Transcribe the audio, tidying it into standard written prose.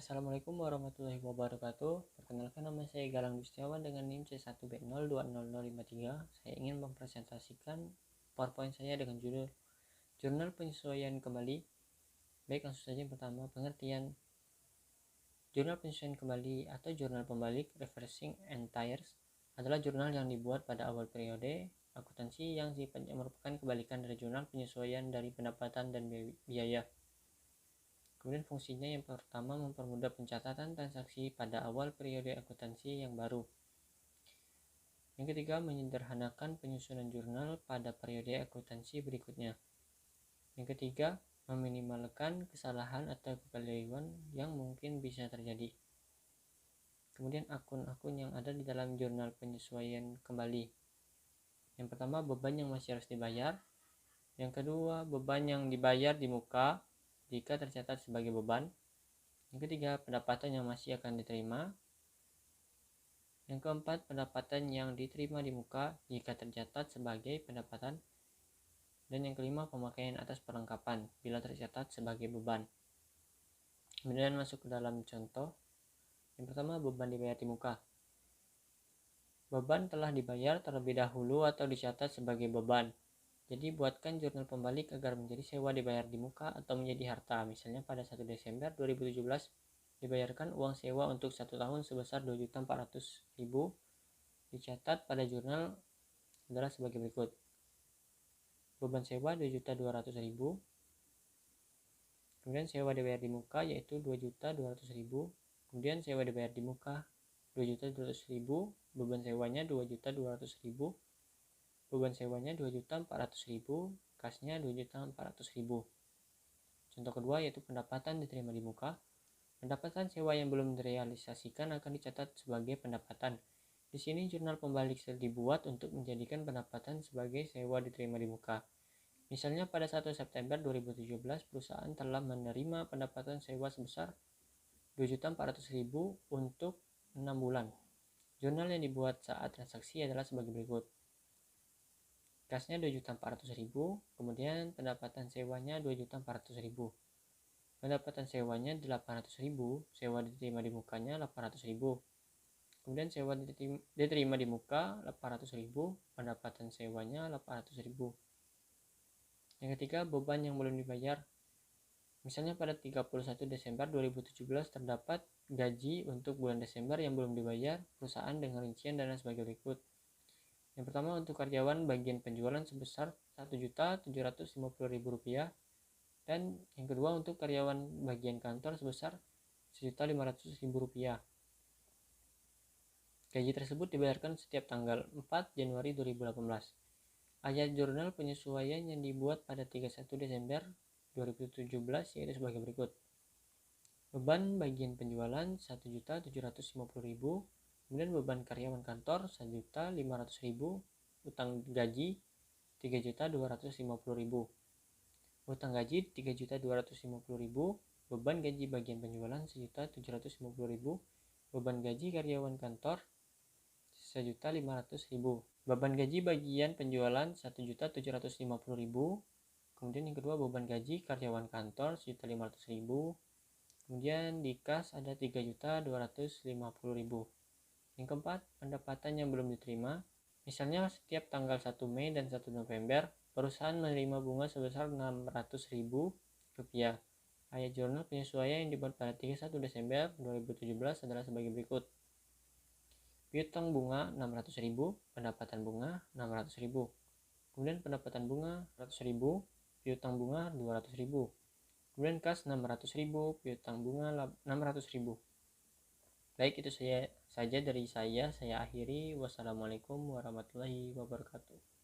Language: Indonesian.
Assalamualaikum warahmatullahi wabarakatuh. Perkenalkan, nama saya Galang Gustiawan dengan NIM C1B020053. Saya ingin mempresentasikan PowerPoint saya dengan judul Jurnal Penyesuaian Kembali. Baik, langsung saja. Yang pertama, pengertian. Jurnal penyesuaian kembali atau jurnal pembalik (reversing entries) adalah jurnal yang dibuat pada awal periode akuntansi yang sifatnya merupakan kebalikan dari jurnal penyesuaian dari pendapatan dan biaya. Kemudian fungsinya yang pertama, mempermudah pencatatan transaksi pada awal periode akuntansi yang baru. Yang ketiga, menyederhanakan penyusunan jurnal pada periode akuntansi berikutnya. Yang ketiga, meminimalkan kesalahan atau kekeliruan yang mungkin bisa terjadi. Kemudian akun-akun yang ada di dalam jurnal penyesuaian kembali. Yang pertama, beban yang masih harus dibayar. Yang kedua, beban yang dibayar di muka jika tercatat sebagai beban. Yang ketiga, pendapatan yang masih akan diterima. Yang keempat, pendapatan yang diterima di muka jika tercatat sebagai pendapatan. Dan yang kelima, pemakaian atas perlengkapan bila tercatat sebagai beban. Kemudian masuk ke dalam contoh. Yang pertama, beban dibayar di muka. Beban telah dibayar terlebih dahulu atau dicatat sebagai beban. Jadi buatkan jurnal pembalik agar menjadi sewa dibayar di muka atau menjadi harta. Misalnya pada 1 Desember 2017 dibayarkan uang sewa untuk 1 tahun sebesar 2.400.000. Dicatat pada jurnal adalah sebagai berikut. Beban sewa 2.200.000. Kemudian sewa dibayar di muka yaitu 2.200.000. Kemudian sewa dibayar di muka 2.200.000. Beban sewanya 2.200.000. Beban sewanya 2.400.000. Kasnya 2.400.000. Contoh kedua yaitu pendapatan diterima di muka. Pendapatan sewa yang belum direalisasikan akan dicatat sebagai pendapatan. Di sini jurnal pembalik dibuat untuk menjadikan pendapatan sebagai sewa diterima di muka. Misalnya pada 1 September 2017 perusahaan telah menerima pendapatan sewa sebesar 2.400.000 untuk 6 bulan. Jurnal yang dibuat saat transaksi adalah sebagai berikut. Kasnya 2.400.000, kemudian pendapatan sewanya 2.400.000. Pendapatan sewanya 800.000, sewa diterima di mukanya 800.000. Kemudian sewa diterima di muka 800.000, pendapatan sewanya 800.000. Yang ketiga, beban yang belum dibayar. Misalnya pada 31 Desember 2017 terdapat gaji untuk bulan Desember yang belum dibayar perusahaan dengan rincian dana sebagai berikut. Yang pertama, untuk karyawan bagian penjualan sebesar Rp1.750.000. Dan yang kedua, untuk karyawan bagian kantor sebesar Rp1.500.000. Gaji tersebut dibayarkan setiap tanggal 4 Januari 2018. Ayat jurnal penyesuaian yang dibuat pada 31 Desember 2017 yaitu sebagai berikut. Beban bagian penjualan Rp1.750.000, kemudian beban karyawan kantor Rp1.500.000, utang gaji Rp3.250.000. Utang gaji Rp3.250.000, beban gaji bagian penjualan Rp1.750.000, beban gaji karyawan kantor Rp1.500.000. Beban gaji bagian penjualan Rp1.750.000. Kemudian yang kedua, beban gaji karyawan kantor Rp1.500.000. Kemudian di kas ada Rp3.250.000. Yang keempat, pendapatan yang belum diterima. Misalnya setiap tanggal 1 Mei dan 1 November perusahaan menerima bunga sebesar Rp600.000. Ayat jurnal penyesuaian yang dibuat pada 31 Desember 2017 adalah sebagai berikut. Piutang bunga Rp600.000, pendapatan bunga Rp600.000. Kemudian pendapatan bunga Rp100.000, piutang bunga Rp200.000. Kemudian kas Rp600.000, piutang bunga Rp600.000. Baik, itu saja dari saya akhiri. Wassalamualaikum warahmatullahi wabarakatuh.